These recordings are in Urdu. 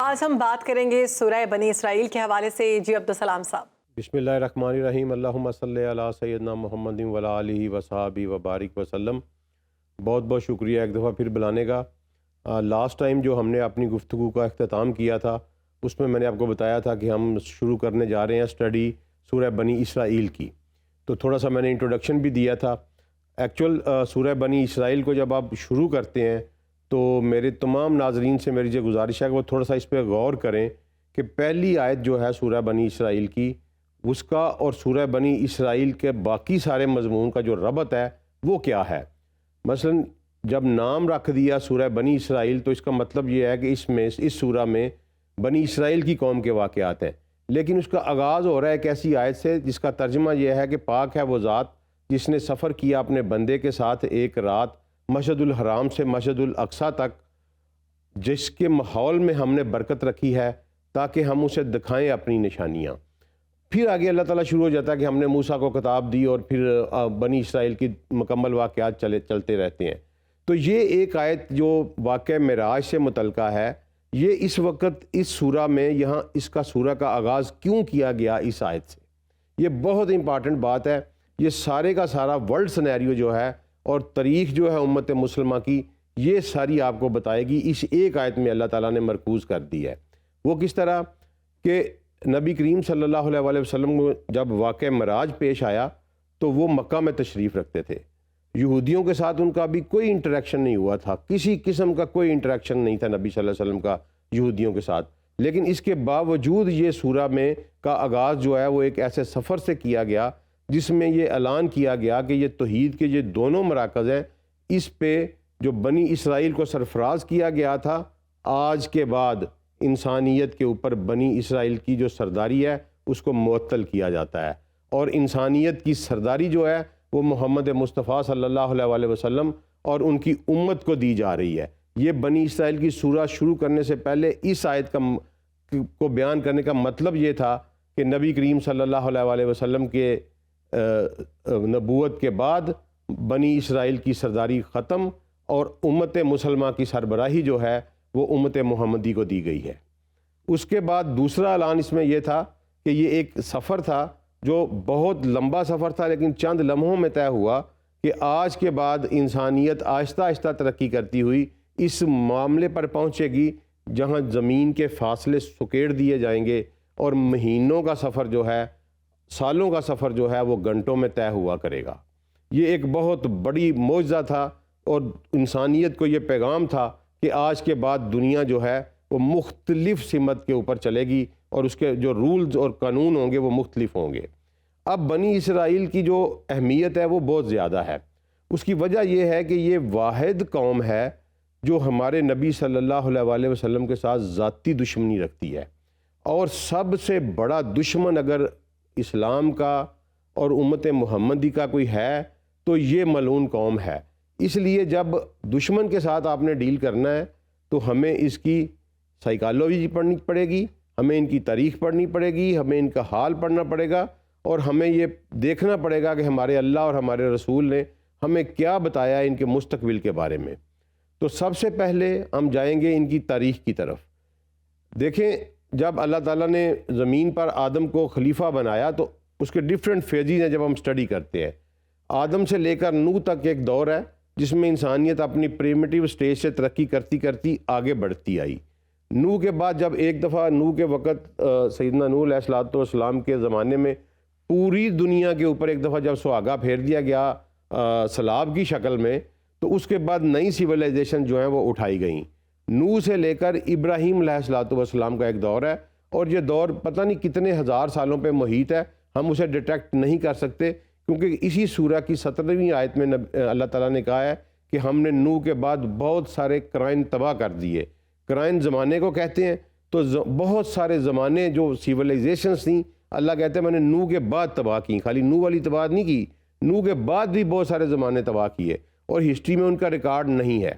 آج ہم بات کریں گے سورہ بنی اسرائیل کے حوالے سے۔ جی عبدالسلام صاحب۔ بسم اللہ الرحمن الرحیم، اللہم صلی علی سیدنا محمد وعلی آلہ وصحبہ وبارک وسلم۔ بہت بہت شکریہ ایک دفعہ پھر بلانے کا۔ لاسٹ ٹائم جو ہم نے اپنی گفتگو کا اختتام کیا تھا اس میں نے آپ کو بتایا تھا کہ ہم شروع کرنے جا رہے ہیں اسٹڈی سورہ بنی اسرائیل کی، تو تھوڑا سا میں نے انٹروڈکشن بھی دیا تھا۔ ایکچول سورہ بنی اسرائیل کو جب آپ شروع کرتے ہیں تو میرے تمام ناظرین سے میری جو گزارش ہے کہ وہ تھوڑا سا اس پہ غور کریں کہ پہلی آیت جو ہے سورہ بنی اسرائیل کی، اس کا اور سورہ بنی اسرائیل کے باقی سارے مضمون کا جو ربط ہے وہ کیا ہے۔ مثلا جب نام رکھ دیا سورہ بنی اسرائیل تو اس کا مطلب یہ ہے کہ اس سورہ میں بنی اسرائیل کی قوم کے واقعات ہیں، لیکن اس کا آغاز ہو رہا ہے ایک ایسی آیت سے جس کا ترجمہ یہ ہے کہ پاک ہے وہ ذات جس نے سفر کیا اپنے بندے کے ساتھ ایک رات مسجد الحرام سے مسجد الاقصیٰ تک، جس کے ماحول میں ہم نے برکت رکھی ہے تاکہ ہم اسے دکھائیں اپنی نشانیاں۔ پھر آگے اللہ تعالیٰ شروع ہو جاتا ہے کہ ہم نے موسیٰ کو کتاب دی اور پھر بنی اسرائیل کی مکمل واقعات چلتے رہتے ہیں۔ تو یہ ایک آیت جو واقعہ معراج سے متعلقہ ہے، یہ اس وقت اس سورہ میں یہاں اس کا سورہ کا آغاز کیوں کیا گیا اس آیت سے، یہ بہت امپارٹنٹ بات ہے۔ یہ سارے کا سارا ورلڈ سنیریو جو ہے اور تاریخ جو ہے امت مسلمہ کی، یہ ساری آپ کو بتائے گی اس ایک آیت میں اللہ تعالیٰ نے مرکوز کر دی ہے۔ وہ کس طرح کہ نبی کریم صلی اللہ علیہ وسلم کو جب واقعہ معراج پیش آیا تو وہ مکہ میں تشریف رکھتے تھے، یہودیوں کے ساتھ ان کا بھی کوئی انٹریکشن نہیں ہوا تھا، کسی قسم کا کوئی انٹریکشن نہیں تھا نبی صلی اللہ علیہ وسلم کا یہودیوں کے ساتھ، لیکن اس کے باوجود یہ سورہ میں کا آغاز جو ہے وہ ایک ایسے سفر سے کیا گیا جس میں یہ اعلان کیا گیا کہ یہ توحید کے یہ دونوں مراکز ہیں، اس پہ جو بنی اسرائیل کو سرفراز کیا گیا تھا، آج کے بعد انسانیت کے اوپر بنی اسرائیل کی جو سرداری ہے اس کو معطل کیا جاتا ہے، اور انسانیت کی سرداری جو ہے وہ محمد مصطفیٰ صلی اللہ علیہ وسلم اور ان کی امت کو دی جا رہی ہے۔ یہ بنی اسرائیل کی سورہ شروع کرنے سے پہلے اس آیت کو بیان کرنے کا مطلب یہ تھا کہ نبی کریم صلی اللہ علیہ وسلم کے نبوت کے بعد بنی اسرائیل کی سرداری ختم اور امت مسلمہ کی سربراہی جو ہے وہ امت محمدی کو دی گئی ہے۔ اس کے بعد دوسرا اعلان اس میں یہ تھا کہ یہ ایک سفر تھا جو بہت لمبا سفر تھا، لیکن چند لمحوں میں طے ہوا کہ آج کے بعد انسانیت آہستہ آہستہ ترقی کرتی ہوئی اس معاملے پر پہنچے گی جہاں زمین کے فاصلے سکیڑ دیے جائیں گے اور مہینوں کا سفر جو ہے، سالوں کا سفر جو ہے وہ گھنٹوں میں طے ہوا کرے گا۔ یہ ایک بہت بڑی معجزہ تھا اور انسانیت کو یہ پیغام تھا کہ آج کے بعد دنیا جو ہے وہ مختلف سمت کے اوپر چلے گی اور اس کے جو رولز اور قانون ہوں گے وہ مختلف ہوں گے۔ اب بنی اسرائیل کی جو اہمیت ہے وہ بہت زیادہ ہے۔ اس کی وجہ یہ ہے کہ یہ واحد قوم ہے جو ہمارے نبی صلی اللہ علیہ وسلم کے ساتھ ذاتی دشمنی رکھتی ہے، اور سب سے بڑا دشمن اگر اسلام کا اور امت محمدی کا کوئی ہے تو یہ ملعون قوم ہے۔ اس لیے جب دشمن کے ساتھ آپ نے ڈیل کرنا ہے تو ہمیں اس کی سائیکالوجی پڑھنی پڑے گی، ہمیں ان کی تاریخ پڑھنی پڑے گی، ہمیں ان کا حال پڑھنا پڑے گا، اور ہمیں یہ دیکھنا پڑے گا کہ ہمارے اللہ اور ہمارے رسول نے ہمیں کیا بتایا ان کے مستقبل کے بارے میں۔ تو سب سے پہلے ہم جائیں گے ان کی تاریخ کی طرف۔ دیکھیں، جب اللہ تعالیٰ نے زمین پر آدم کو خلیفہ بنایا تو اس کے ڈیفرنٹ فیزز ہیں جب ہم اسٹڈی کرتے ہیں۔ آدم سے لے کر نوح تک ایک دور ہے جس میں انسانیت اپنی پریمیٹیو سٹیج سے ترقی کرتی کرتی آگے بڑھتی آئی۔ نوح کے بعد جب ایک دفعہ نوح کے وقت سیدنا نوح علیہ السلام کے زمانے میں پوری دنیا کے اوپر ایک دفعہ جب سہاگا پھیر دیا گیا سیلاب کی شکل میں، تو اس کے بعد نئی سیولائزیشن جو ہیں وہ اٹھائی گئیں۔ نوح سے لے کر ابراہیم علیہ السلام کا ایک دور ہے، اور یہ دور پتہ نہیں کتنے ہزار سالوں پہ محیط ہے، ہم اسے ڈیٹیکٹ نہیں کر سکتے، کیونکہ اسی سورہ کی 17ویں آیت میں اللہ تعالیٰ نے کہا ہے کہ ہم نے نوح کے بعد بہت سارے کرائن تباہ کر دیے۔ کرائن زمانے کو کہتے ہیں، تو بہت سارے زمانے جو سیولائزیشنس تھیں اللہ کہتے ہیں میں نے نوح کے بعد تباہ کی، خالی نوح والی تباہ نہیں کی، نوح کے بعد بھی بہت سارے زمانے تباہ کیے، اور ہسٹری میں ان کا ریکارڈ نہیں ہے۔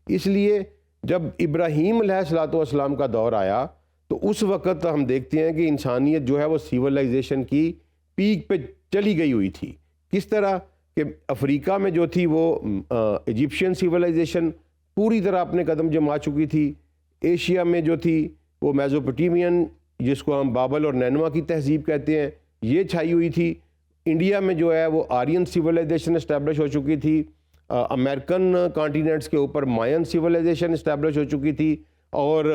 اس لیے جب ابراہیم علیہ السلام کا دور آیا تو اس وقت ہم دیکھتے ہیں کہ انسانیت جو ہے وہ سیولائزیشن کی پیک پہ چلی گئی ہوئی تھی۔ کس طرح کہ افریقہ میں جو تھی وہ ایجپشین سیولائزیشن پوری طرح اپنے قدم جما چکی تھی، ایشیا میں جو تھی وہ میزوپوٹیمین جس کو ہم بابل اور نینوا کی تہذیب کہتے ہیں یہ چھائی ہوئی تھی. انڈیا میں جو ہے وہ آرین سویلائزیشن اسٹیبلش ہو چکی تھی. امریکن کانٹیننٹس کے اوپر مائن سویلائزیشن اسٹیبلش ہو چکی تھی, اور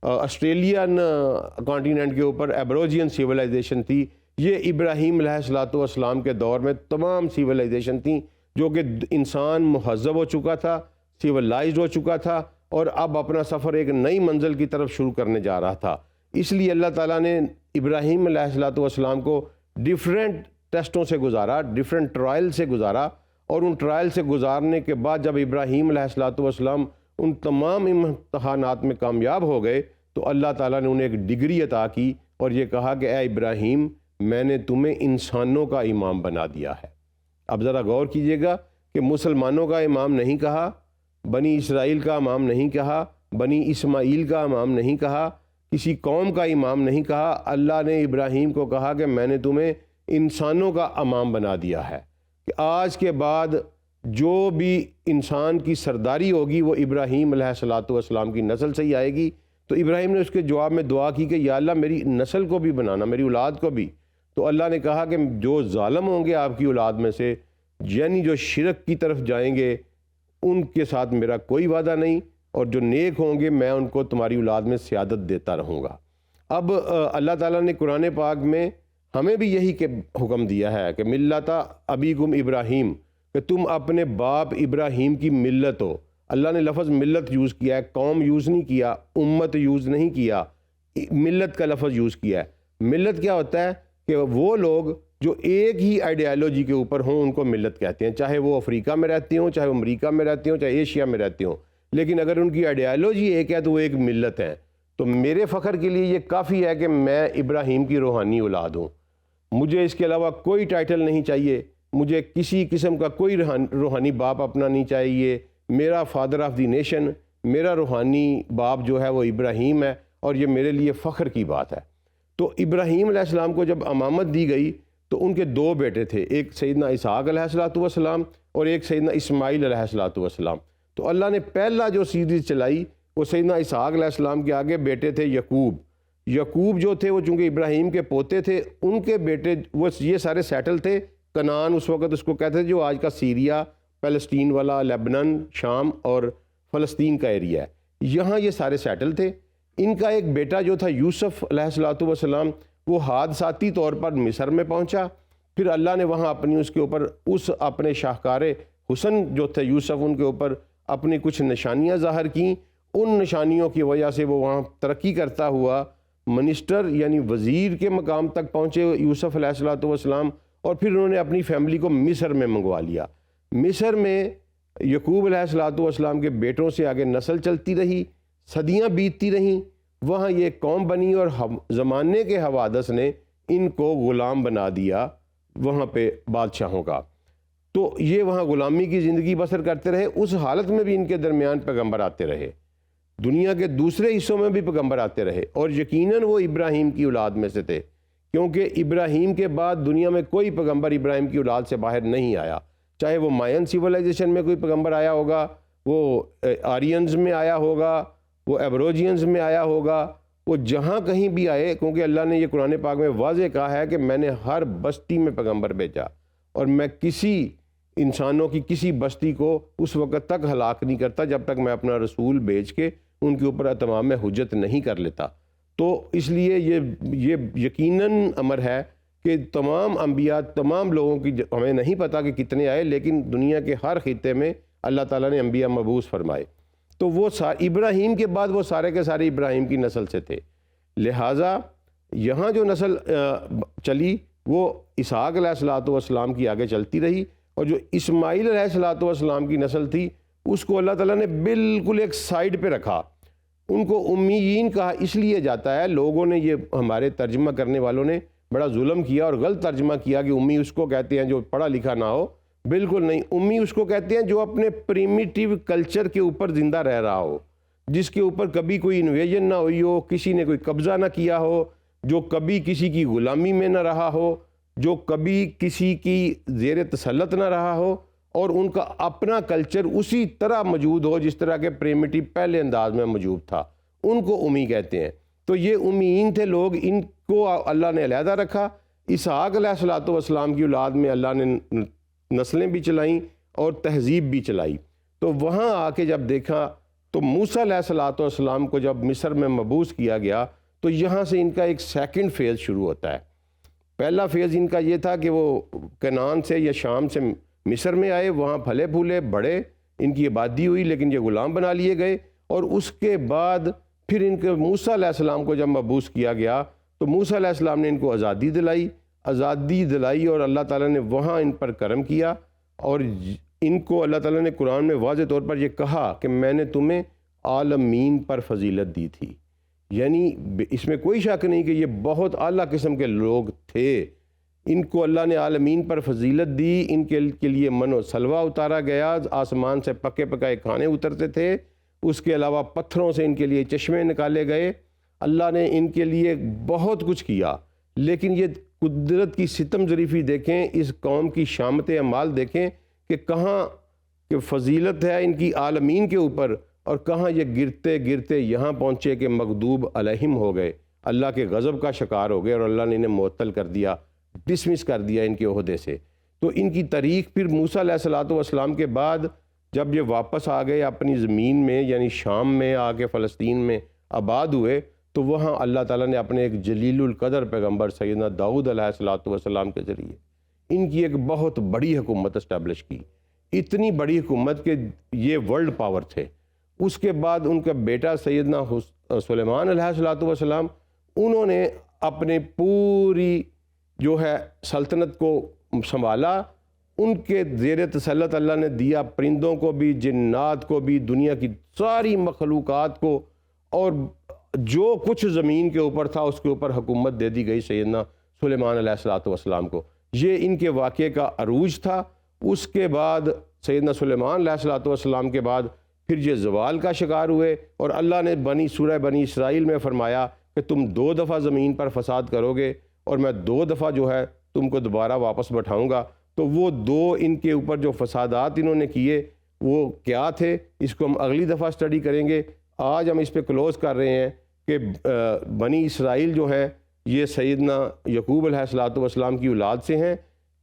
آسٹریلین کانٹیننٹ کے اوپر ایبروجین سویلائزیشن تھی. یہ ابراہیم علیہ السلام کے دور میں تمام سویلائزیشن تھیں جو کہ انسان مہذب ہو چکا تھا, سویلائزڈ ہو چکا تھا, اور اب اپنا سفر ایک نئی منزل کی طرف شروع کرنے جا رہا تھا. اس لیے اللہ تعالیٰ نے ابراہیم علیہ السلام کو ڈیفرنٹ ٹیسٹوں سے گزارا, ڈیفرنٹ ٹرائل سے گزارا, اور ان ٹرائل سے گزارنے کے بعد جب ابراہیم علیہ السلام ان تمام امتحانات میں کامیاب ہو گئے تو اللہ تعالیٰ نے انہیں ایک ڈگری عطا کی اور یہ کہا کہ اے ابراہیم میں نے تمہیں انسانوں کا امام بنا دیا ہے. اب ذرا غور کیجئے گا کہ مسلمانوں کا امام نہیں کہا, بنی اسرائیل کا امام نہیں کہا, بنی اسماعیل کا امام نہیں کہا, کسی قوم کا امام نہیں کہا. اللہ نے ابراہیم کو کہا کہ میں نے تمہیں انسانوں کا امام بنا دیا ہے, کہ آج کے بعد جو بھی انسان کی سرداری ہوگی وہ ابراہیم علیہ السلام کی نسل سے ہی آئے گی. تو ابراہیم نے اس کے جواب میں دعا کی کہ یا اللہ میری نسل کو بھی بنانا, میری اولاد کو بھی. تو اللہ نے کہا کہ جو ظالم ہوں گے آپ کی اولاد میں سے, یعنی جو شرک کی طرف جائیں گے, ان کے ساتھ میرا کوئی وعدہ نہیں, اور جو نیک ہوں گے میں ان کو تمہاری اولاد میں سیادت دیتا رہوں گا. اب اللہ تعالیٰ نے قرآن پاک میں ہمیں بھی یہی کہ حکم دیا ہے کہ ملت ابیکم ابراہیم, کہ تم اپنے باپ ابراہیم کی ملت ہو. اللہ نے لفظ ملت یوز کیا ہے, قوم یوز نہیں کیا, امت یوز نہیں کیا, ملت کا لفظ یوز کیا ہے. ملت کیا ہوتا ہے کہ وہ لوگ جو ایک ہی آئیڈیالوجی کے اوپر ہوں ان کو ملت کہتے ہیں, چاہے وہ افریقہ میں رہتے ہوں, چاہے وہ امریکہ میں رہتے ہوں, چاہے ایشیا میں رہتے ہوں, لیکن اگر ان کی آئیڈیالوجی ایک ہے تو وہ ایک ملت ہے. تو میرے فخر کے لیے یہ کافی ہے کہ میں ابراہیم کی روحانی اولاد ہوں. مجھے اس کے علاوہ کوئی ٹائٹل نہیں چاہیے, مجھے کسی قسم کا کوئی روحانی باپ اپنا نہیں چاہیے. میرا فادر آف دی نیشن, میرا روحانی باپ جو ہے وہ ابراہیم ہے, اور یہ میرے لیے فخر کی بات ہے. تو ابراہیم علیہ السلام کو جب امامت دی گئی تو ان کے دو بیٹے تھے, ایک سیدنا اسحاق علیہ السلام اور ایک سیدنا اسماعیل علیہ السلام. تو اللہ نے پہلا جو سیریز چلائی وہ سیدنا اسحاق علیہ السلام کے آگے بیٹے تھے یعقوب. یعقوب جو تھے وہ چونکہ ابراہیم کے پوتے تھے, ان کے بیٹے وہ یہ سارے سیٹل تھے. کنعان اس وقت اس کو کہتے تھے جو آج کا سیریا, پیلسٹین والا, لیبنان, شام اور فلسطین کا ایریا ہے, یہاں یہ سارے سیٹل تھے. ان کا ایک بیٹا جو تھا یوسف علیہ السلام وہ حادثاتی طور پر مصر میں پہنچا. پھر اللہ نے وہاں اپنی اس کے اوپر اس اپنے شاہکار حسن جو تھے یوسف, ان کے اوپر اپنی کچھ نشانیاں ظاہر کیں. ان نشانیوں کی وجہ سے وہ وہاں ترقی کرتا ہوا منسٹر یعنی وزیر کے مقام تک پہنچے یوسف علیہ السلام, اور پھر انہوں نے اپنی فیملی کو مصر میں منگوا لیا. مصر میں یعقوب علیہ السلام کے بیٹوں سے آگے نسل چلتی رہی, صدیاں بیتتی رہیں, وہاں یہ قوم بنی, اور زمانے کے حوادث نے ان کو غلام بنا دیا وہاں پہ بادشاہوں کا. تو یہ وہاں غلامی کی زندگی بسر کرتے رہے. اس حالت میں بھی ان کے درمیان پیغمبر آتے رہے, دنیا کے دوسرے حصوں میں بھی پیغمبر آتے رہے, اور یقیناً وہ ابراہیم کی اولاد میں سے تھے, کیونکہ ابراہیم کے بعد دنیا میں کوئی پیغمبر ابراہیم کی اولاد سے باہر نہیں آیا. چاہے وہ مائن سیولائزیشن میں کوئی پیغمبر آیا ہوگا, وہ آرینز میں آیا ہوگا, وہ ایبروجینز میں آیا ہوگا, وہ جہاں کہیں بھی آئے, کیونکہ اللہ نے یہ قرآن پاک میں واضح کہا ہے کہ میں نے ہر بستی میں پیغمبر بھیجا, اور میں کسی انسانوں کی کسی بستی کو اس وقت تک ہلاک نہیں کرتا جب تک میں اپنا رسول بھیج کے ان کے اوپر اتمام حجت نہیں کر لیتا. تو اس لیے یہ یقیناً امر ہے کہ تمام انبیاء, تمام لوگوں کی, ہمیں نہیں پتہ کہ کتنے آئے, لیکن دنیا کے ہر خطے میں اللہ تعالیٰ نے انبیاء مبعوث فرمائے. تو وہ ابراہیم کے بعد وہ سارے کے سارے ابراہیم کی نسل سے تھے. لہٰذا یہاں جو نسل چلی وہ اسحاق علیہ السلام کی آگے چلتی رہی, اور جو اسماعیل علیہ السلام کی نسل تھی اس کو اللہ تعالیٰ نے بالکل ایک سائیڈ پہ رکھا. ان کو امیین کہا اس لیے جاتا ہے, لوگوں نے یہ ہمارے ترجمہ کرنے والوں نے بڑا ظلم کیا اور غلط ترجمہ کیا کہ امی اس کو کہتے ہیں جو پڑھا لکھا نہ ہو. بالکل نہیں, امی اس کو کہتے ہیں جو اپنے پریمیٹیو کلچر کے اوپر زندہ رہ رہا ہو, جس کے اوپر کبھی کوئی انویژن نہ ہوئی ہو, کسی نے کوئی قبضہ نہ کیا ہو, جو کبھی کسی کی غلامی میں نہ رہا ہو, جو کبھی کسی کی زیر تسلط نہ رہا ہو, اور ان کا اپنا کلچر اسی طرح موجود ہو جس طرح کے پریمیٹیو پہلے انداز میں موجود تھا. ان کو امی کہتے ہیں. تو یہ امیین تھے لوگ، ان کو اللہ نے علیحدہ رکھا۔ اسحاق علیہ الصلوۃ والسلام کی اولاد میں اللہ نے نسلیں بھی چلائیں اور تہذیب بھی چلائی۔ تو وہاں آ کے جب دیکھا تو موسیٰ علیہ الصلوۃ والسلام کو جب مصر میں مبعوث کیا گیا تو یہاں سے ان کا ایک سیکنڈ فیز شروع ہوتا ہے۔ پہلا فیز ان کا یہ تھا کہ وہ کنعان سے یا شام سے مصر میں آئے، وہاں پھلے پھولے بڑے، ان کی آبادی ہوئی، لیکن یہ غلام بنا لیے گئے۔ اور اس کے بعد پھر ان کے موسیٰ علیہ السلام کو جب مبعوث کیا گیا تو موسیٰ علیہ السلام نے ان کو آزادی دلائی اور اللہ تعالیٰ نے وہاں ان پر کرم کیا، اور ان کو اللہ تعالیٰ نے قرآن میں واضح طور پر یہ کہا کہ میں نے تمہیں عالمین پر فضیلت دی تھی۔ یعنی اس میں کوئی شک نہیں کہ یہ بہت اعلیٰ قسم کے لوگ تھے، ان کو اللہ نے عالمین پر فضیلت دی، ان کے لیے من و سلوہ اتارا گیا، آسمان سے پکے پکائے کھانے اترتے تھے، اس کے علاوہ پتھروں سے ان کے لیے چشمے نکالے گئے، اللہ نے ان کے لیے بہت کچھ کیا۔ لیکن یہ قدرت کی ستم ظریفی دیکھیں، اس قوم کی شامت اعمال دیکھیں کہ کہاں کہ فضیلت ہے ان کی عالمین کے اوپر، اور کہاں یہ گرتے گرتے یہاں پہنچے کہ مغضوب علیہم ہو گئے، اللہ کے غضب کا شکار ہو گئے، اور اللہ نے انہیں معطل کر دیا، ڈسمس کر دیا ان کے عہدے سے۔ تو ان کی تاریخ پھر موسیٰ علیہ الصلوۃ والسلام کے بعد جب یہ واپس آ گئے اپنی زمین میں، یعنی شام میں آ کے فلسطین میں آباد ہوئے، تو وہاں اللہ تعالیٰ نے اپنے ایک جلیل القدر پیغمبر سیدنا داؤد علیہ الصلوۃ والسلام کے ذریعے ان کی ایک بہت بڑی حکومت اسٹیبلش کی، اتنی بڑی حکومت کہ یہ ورلڈ پاور تھے۔ اس کے بعد ان کا بیٹا سیدنا سلیمان علیہ الصلوۃ والسلام، انہوں نے اپنے پوری جو ہے سلطنت کو سنبھالا، ان کے زیر تسلط اللہ نے دیا پرندوں کو بھی، جنات کو بھی، دنیا کی ساری مخلوقات کو، اور جو کچھ زمین کے اوپر تھا اس کے اوپر حکومت دے دی گئی سیدنا سلیمان علیہ الصلوۃ والسلام کو۔ یہ ان کے واقعے کا عروج تھا۔ اس کے بعد سیدنا سلیمان علیہ الصلوۃ والسلام کے بعد پھر یہ زوال کا شکار ہوئے، اور اللہ نے سورہ بنی اسرائیل میں فرمایا کہ تم 2 دفعہ زمین پر فساد کرو گے اور میں 2 دفعہ جو ہے تم کو دوبارہ واپس بٹھاؤں گا۔ تو وہ 2 ان کے اوپر جو فسادات انہوں نے کیے وہ کیا تھے، اس کو ہم اگلی دفعہ اسٹڈی کریں گے۔ آج ہم اس پہ کلوز کر رہے ہیں کہ بنی اسرائیل جو ہیں یہ سیدنا یعقوب علیہ الصلوۃ والسلام کی اولاد سے ہیں،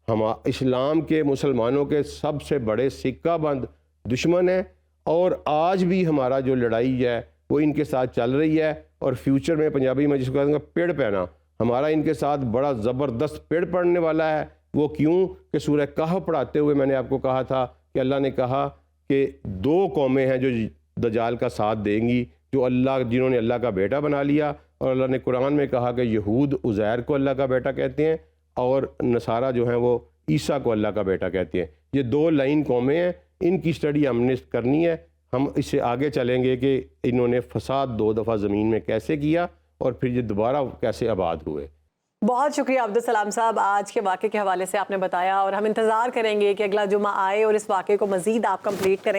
ہم اسلام کے مسلمانوں کے سب سے بڑے سکہ بند دشمن ہیں، اور آج بھی ہمارا جو لڑائی ہے وہ ان کے ساتھ چل رہی ہے، اور فیوچر میں پنجابی میں جس کو کہتے ہیں پیڑ پینا، ہمارا ان کے ساتھ بڑا زبردست پیڑ پڑنے والا ہے۔ وہ کیوں کہ سورہ کہف پڑھاتے ہوئے میں نے آپ کو کہا تھا کہ اللہ نے کہا کہ 2 قومیں ہیں جو دجال کا ساتھ دیں گی، جنہوں نے اللہ کا بیٹا بنا لیا، اور اللہ نے قرآن میں کہا کہ یہود عزیر کو اللہ کا بیٹا کہتے ہیں، اور نصارہ جو ہیں وہ عیسیٰ کو اللہ کا بیٹا کہتے ہیں۔ یہ 2 لائن قومیں ہیں، ان کی اسٹڈی ہم نے کرنی ہے۔ ہم اس سے آگے چلیں گے کہ انہوں نے فساد 2 دفعہ زمین میں کیسے کیا، اور پھر یہ دوبارہ کیسے آباد ہوئے۔ بہت شکریہ عبدالسلام صاحب، آج کے واقعے کے حوالے سے آپ نے بتایا، اور ہم انتظار کریں گے کہ اگلا جمعہ آئے اور اس واقعے کو مزید آپ کمپلیٹ کریں۔